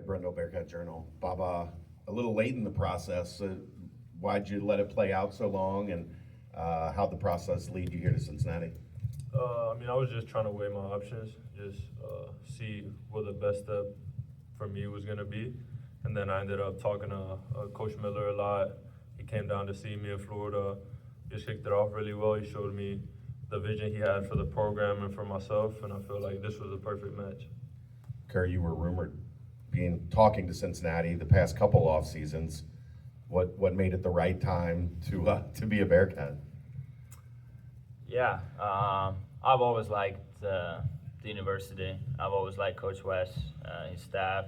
Brendel Bearcat Journal. Baba, a little late in the process. Why'd you let it play out so long, and how'd the process lead you here to Cincinnati? I was just trying to weigh my options, just see what the best step for me was going to be. And then I ended up talking to Coach Miller a lot. He came down to see me in Florida, just kicked it off really well. He showed me the vision he had for the program and for myself, and I feel like this was a perfect match. Kerr, you were rumored talking to Cincinnati the past couple off seasons. What made it the right time to be a Bearcat? Yeah, I've always liked the university. I've always liked Coach West, his staff,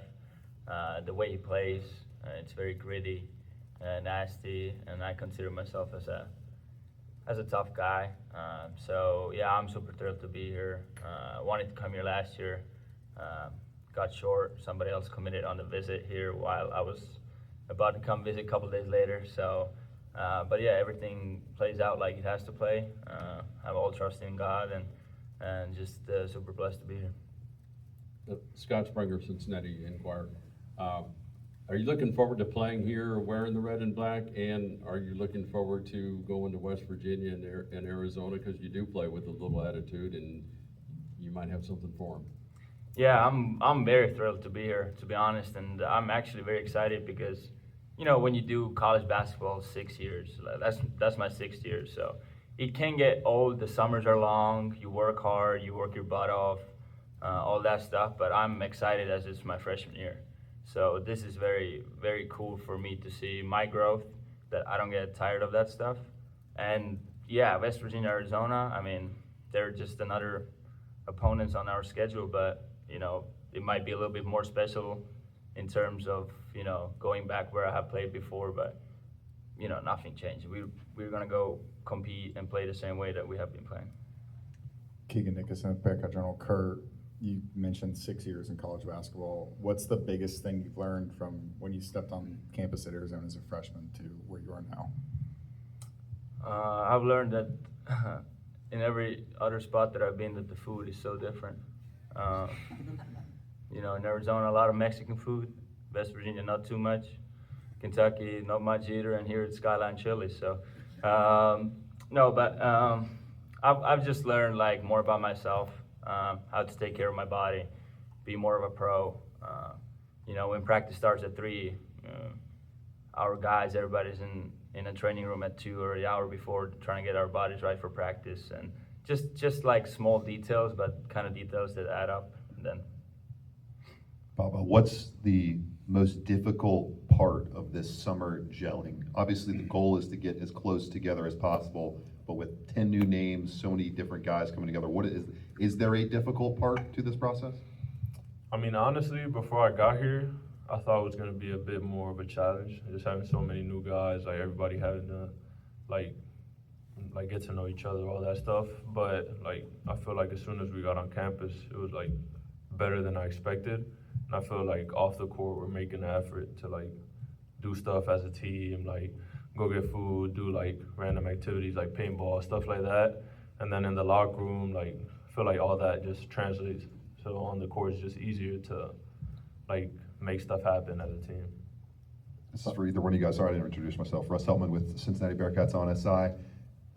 the way he plays. It's very gritty, nasty, and I consider myself as a tough guy. So yeah, I'm super thrilled to be here. I wanted to come here last year. Got short. Somebody else committed on the visit here while I was about to come visit a couple days later. So, but yeah, everything plays out like it has to play. I have all trust in God and just super blessed to be here. Scott Springer, Cincinnati Enquirer. Are you looking forward to playing here wearing the red and black, and are you looking forward to going to West Virginia and Arizona, because you do play with a little attitude and you might have something for them? Yeah, I'm very thrilled to be here, to be honest, and I'm actually very excited because, when you do college basketball 6 years, that's my 6th year, so it can get old. The summers are long. You work hard. You work your butt off, all that stuff. But I'm excited as it's my freshman year. So this is very, very cool for me to see my growth, that I don't get tired of that stuff. And yeah, West Virginia, Arizona, they're just another opponents on our schedule, but, it might be a little bit more special in terms of, going back where I have played before, but, nothing changed. We're going to go compete and play the same way that we have been playing. Keegan Nickerson with Bearcat Journal. Kurt, you mentioned 6 years in college basketball. What's the biggest thing you've learned from when you stepped on campus at Arizona as a freshman to where you are now? I've learned that in every other spot that I've been, that the food is so different. In Arizona, a lot of Mexican food. West Virginia, not too much. Kentucky, not much either. And here it's Skyline Chili. So, I've just learned more about myself, how to take care of my body, be more of a pro. When practice starts at 3, our guys, everybody's in a training room at 2 or the hour before, trying to get our bodies right for practice, and just like small details, but kind of details that add up. And then, Baba, what's the most difficult part of this summer gelling? Obviously, the goal is to get as close together as possible, but with 10 new names, so many different guys coming together, is there a difficult part to this process? Honestly, before I got here, I thought it was going to be a bit more of a challenge, just having so many new guys, everybody having to, get to know each other, all that stuff. But, I feel like as soon as we got on campus, it was, better than I expected. And I feel like off the court, we're making an effort to, do stuff as a team, go get food, do, random activities like paintball, stuff like that. And then in the locker room, I feel like all that just translates. So on the court, it's just easier to, make stuff happen as a team. This is for either one of you guys. Sorry, I didn't introduce myself. Russ Heltman with Cincinnati Bearcats on SI.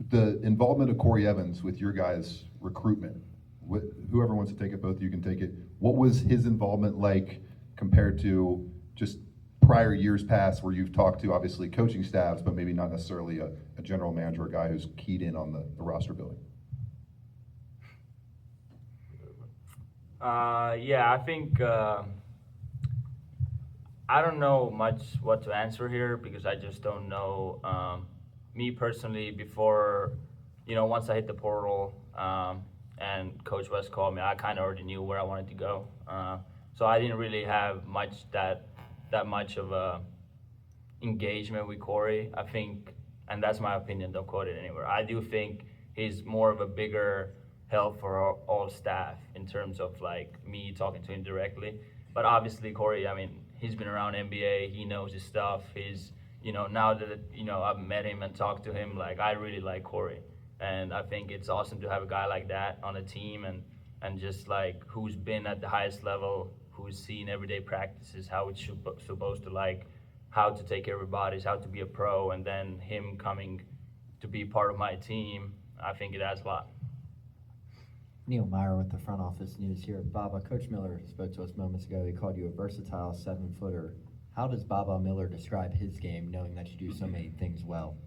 The involvement of Corey Evans with your guys' recruitment, whoever wants to take it, both of you can take it. What was his involvement like compared to just prior years past, where you've talked to obviously coaching staffs, but maybe not necessarily a general manager, a guy who's keyed in on the roster building? I think I don't know much what to answer here because I just don't know. Me personally, before, once I hit the portal and Coach West called me, I kind of already knew where I wanted to go. So I didn't really have that much of a engagement with Corey. I think, and that's my opinion, don't quote it anywhere. I do think he's more of a bigger help for all staff in terms of me talking to him directly. But obviously Corey, he's been around NBA, he knows his stuff. He's, now that, I've met him and talked to him, I really like Corey. And I think it's awesome to have a guy like that on a team and just who's been at the highest level, who's seen everyday practices, how it's supposed to like, how to take care of your bodies, how to be a pro, and then him coming to be part of my team, I think it adds a lot. Neil Meyer with the front office news here. Baba, Coach Miller spoke to us moments ago. He called you a versatile 7-footer. How does Baba Miller describe his game, knowing that you do so many things well?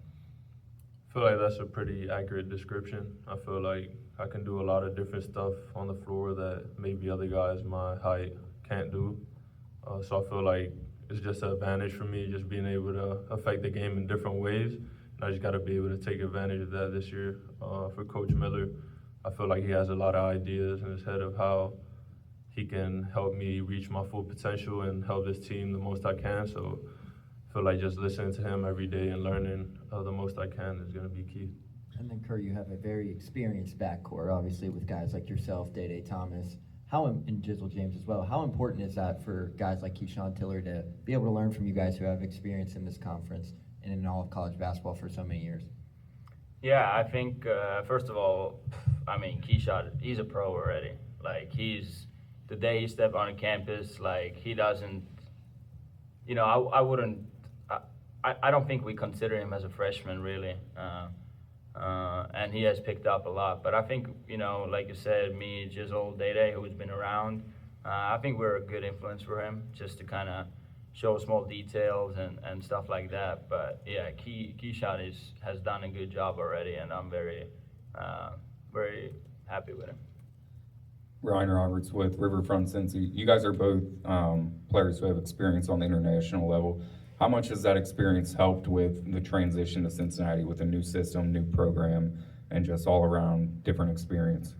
I feel like that's a pretty accurate description. I feel like I can do a lot of different stuff on the floor that maybe other guys my height can't do. So I feel like it's just an advantage for me, just being able to affect the game in different ways. And I just got to be able to take advantage of that this year. For Coach Miller, I feel like he has a lot of ideas in his head of how he can help me reach my full potential and help this team the most I can. So I feel like just listening to him every day and learning the most I can is going to be key. And then, Kerr, you have a very experienced backcourt, obviously, with guys like yourself, Day Thomas, and Jizzle James as well. How important is that for guys like Keyshawn Tiller to be able to learn from you guys who have experience in this conference and in all of college basketball for so many years? Yeah, I think, first of all, I mean, Keyshawn, he's a pro already. Like, the day he stepped on a campus, like, he doesn't, you know, I don't think we consider him as a freshman, really. And he has picked up a lot. But I think, you know, like you said, me, Jizzle, Day, who's been around, I think we're a good influence for him, just to kind of show small details and stuff like that. But yeah, Keyshawn has done a good job already, and I'm very, very happy with him. Ryan Roberts with Riverfront Cincy. You guys are both players who have experience on the international level. How much has that experience helped with the transition to Cincinnati with a new system, new program, and just all around different experience?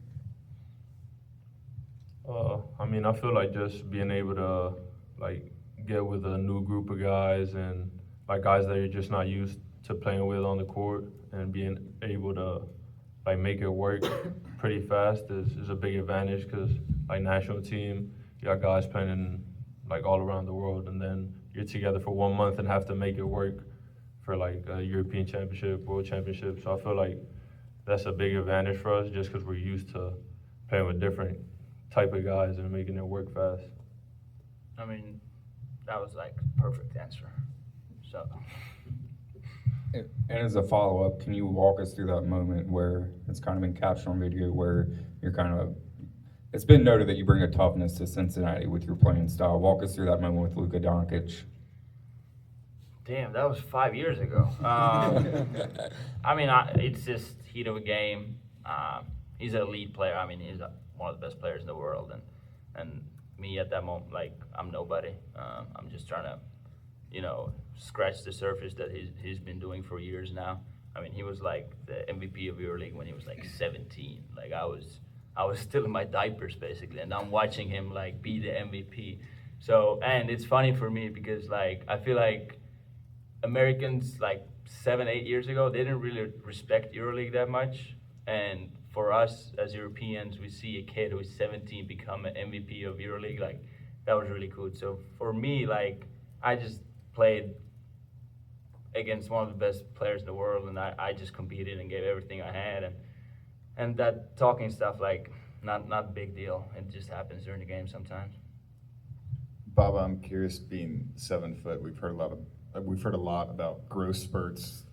I mean, I feel like just being able to like get with a new group of guys and like guys that you're just not used to playing with on the court and being able to like make it work pretty fast is a big advantage because like national team, you got guys playing in like all around the world, and then you're together for 1 month and have to make it work for like a European championship, world championship. So I feel like that's a big advantage for us just because we're used to playing with different type of guys and making it work fast. I mean, that was like perfect answer. So. And as a follow-up, can you walk us through that moment where it's kind of been captured on video where you're kind of, it's been noted that you bring a toughness to Cincinnati with your playing style. Walk us through that moment with Luka Doncic. Damn, that was 5 years ago. I mean, it's just heat of a game. He's an elite player. I mean, he's one of the best players in the world. And me at that moment, like, I'm nobody. I'm just trying to, you know, scratch the surface that he's been doing for years now. I mean, he was like the MVP of EuroLeague when he was like 17. Like, I was still in my diapers basically, and I'm watching him like be the MVP. So, and it's funny for me because like I feel like Americans like 7-8 years ago, they didn't really respect EuroLeague that much. And for us as Europeans, we see a kid who is 17 become an MVP of EuroLeague. Like, that was really cool. So for me, like, I just played against one of the best players in the world, and I just competed and gave everything I had. And that talking stuff, like, not a big deal. It just happens during the game sometimes. Baba, I'm curious, being 7 foot, we've heard a lot about growth spurts.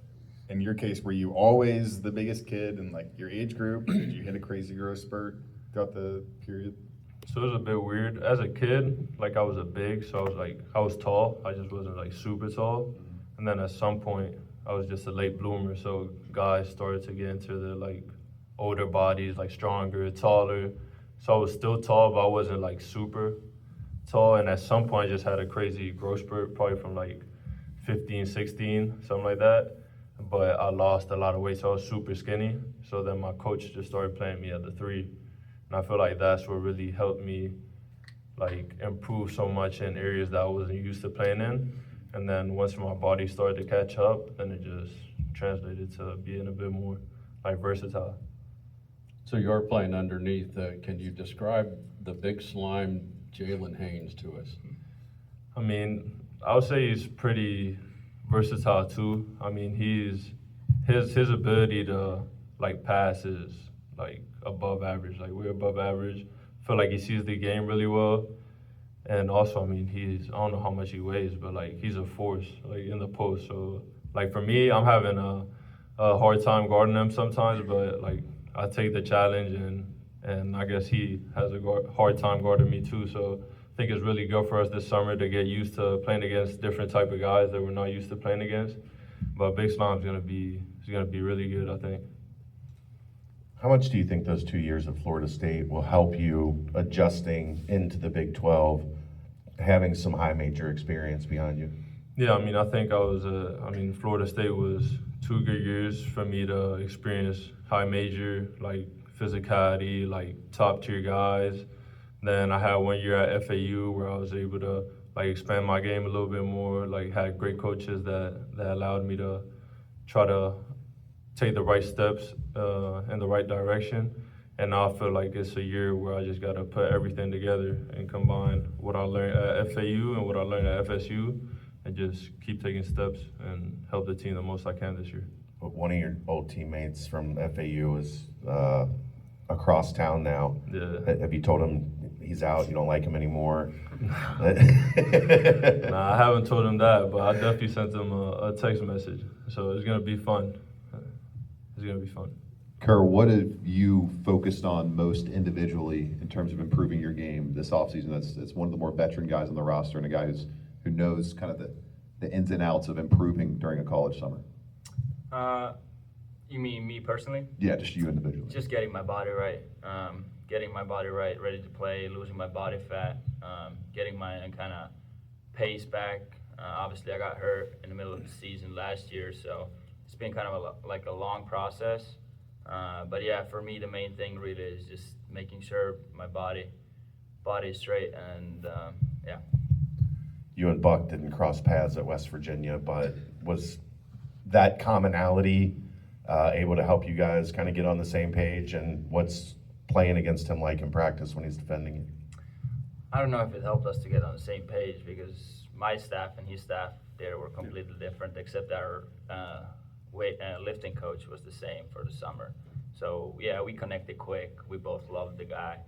In your case, were you always the biggest kid in like your age group? Did you hit a crazy growth spurt throughout the period? So it was a bit weird. As a kid, like I was a big, so I was tall. I just wasn't like super tall. And then at some point, I was just a late bloomer. So guys started to get into the like older bodies, like stronger, taller. So I was still tall, but I wasn't like super tall. And at some point, I just had a crazy growth spurt, probably from like 15, 16, something like that. But I lost a lot of weight, so I was super skinny. So then my coach just started playing me at the 3. And I feel like that's what really helped me like improve so much in areas that I wasn't used to playing in. And then once my body started to catch up, then it just translated to being a bit more like versatile. So you're playing underneath. Can you describe the big slime Jalen Haynes to us? I mean, I would say he's pretty versatile too. I mean, his ability to like pass is like above average. Like, we're above average. I feel like he sees the game really well. And also, I mean, I don't know how much he weighs, but like he's a force like in the post. So like for me, I'm having a hard time guarding him sometimes, but like I take the challenge, and I guess he has a hard time guarding me too. So I think it's really good for us this summer to get used to playing against different type of guys that we're not used to playing against. But Big Slam's gonna be really good, I think. How much do you think those 2 years at Florida State will help you adjusting into the Big 12, having some high major experience behind you? Yeah, I mean, I think Florida State was 2 good years for me to experience high major, like physicality, like top tier guys. Then I had 1 year at FAU where I was able to like expand my game a little bit more, like had great coaches that allowed me to try to take the right steps in the right direction. And now I feel like it's a year where I just got to put everything together and combine what I learned at FAU and what I learned at FSU and just keep taking steps and help the team the most I can this year. But one of your old teammates from FAU is across town now. Yeah. Have you told him he's out, you don't like him anymore? Nah, I haven't told him that, but I definitely sent him a text message. So it's going to be fun. It's going to be fun. Kerr, what have you focused on most individually in terms of improving your game this offseason? That's one of the more veteran guys on the roster and a guy who knows kind of the ins and outs of improving during a college summer. You mean me personally? Yeah, just you individually. Just getting my body right. Getting my body right, ready to play, losing my body fat, getting my kind of pace back. Obviously, I got hurt in the middle of the season last year, so it's been kind of like a long process. But yeah, for me, the main thing really is just making sure my body is straight, and yeah. You and Buck didn't cross paths at West Virginia, but was that commonality able to help you guys kind of get on the same page? And what's playing against him like in practice when he's defending you? I don't know if it helped us to get on the same page because my staff and his staff there were completely different, except our lifting coach was the same for the summer. So yeah, we connected quick. We both loved the guy.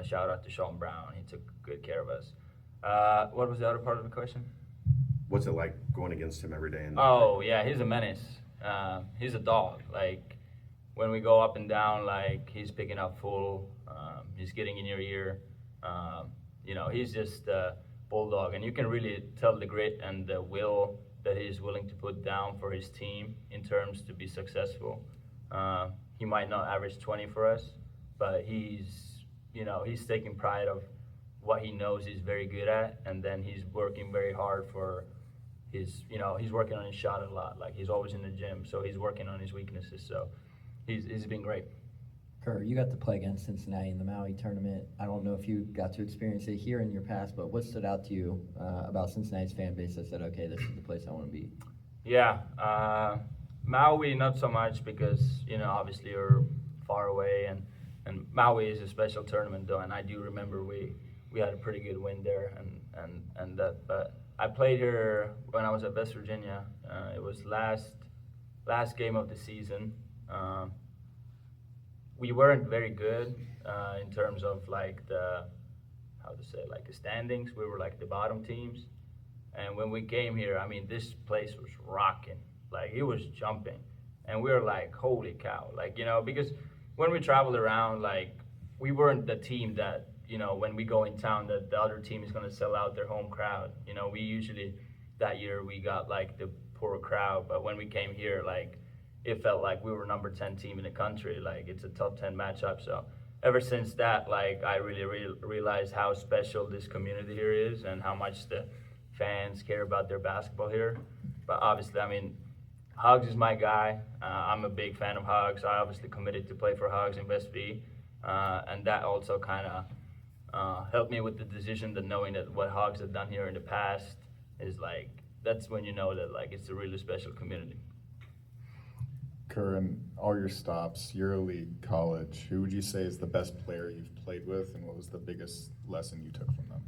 Shout out to Sean Brown. He took good care of us. What was the other part of the question? What's it like going against him every day? Oh yeah, he's a menace. He's a dog. Like when we go up and down, like he's picking up full. He's getting in your ear. He's just a bulldog, and you can really tell the grit and the will that he's willing to put down for his team in terms to be successful. He might not average 20 for us, but he's taking pride of what he knows he's very good at, and then he's working very hard for he's working on his shot a lot. Like he's always in the gym, so he's working on his weaknesses. So he's been great. Kerr, you got to play against Cincinnati in the Maui tournament. I don't know if you got to experience it here in your past, but what stood out to you about Cincinnati's fan base that said, okay, this is the place I want to be? Yeah, Maui not so much because obviously you're far away, and Maui is a special tournament though, and I do remember we had a pretty good win there, and that. But I played here when I was at West Virginia. It was last game of the season. We weren't very good in terms of like the standings. We were like the bottom teams. And when we came here, I mean, this place was rocking. Like it was jumping, and we were like, holy cow! Like because when we traveled around, like we weren't the team that when we go in town that the other team is gonna sell out their home crowd. We usually that year we got like the poor crowd, but when we came here, like it felt like we were number 10 team in the country. Like it's a top 10 matchup. So ever since that, like I really realized how special this community here is and how much the fans care about their basketball here. But obviously, I mean, Hugs is my guy. I'm a big fan of Hugs. I obviously committed to play for Hugs in West V, and that also kind of helped me with the decision, that knowing that what Hugs had done here in the past is like, that's when you know that like it's a really special community. Kerr, in all your stops, EuroLeague, college, who would you say is the best player you've played with, and what was the biggest lesson you took from them?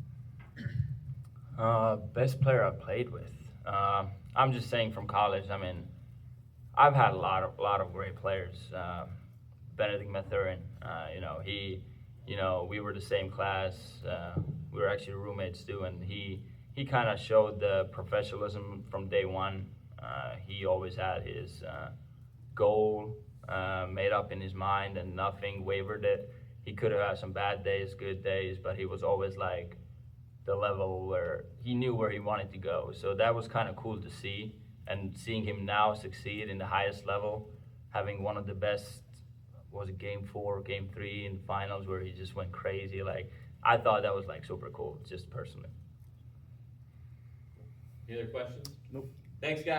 Best player I played with. I'm just saying from college. I mean, I've had a lot of great players. Benedict Mathurin, we were the same class. We We were actually roommates too, and he kind of showed the professionalism from day one. He always had his goal made up in his mind, and nothing wavered it. He could have had some bad days, good days, but he was always like the level where he knew where he wanted to go. So that was kind of cool to see, and seeing him now succeed in the highest level, having one of the best, was it game 4, game 3 in the finals where he just went crazy. Like, I thought that was like super cool, just personally. Any other questions? Nope. Thanks, guys.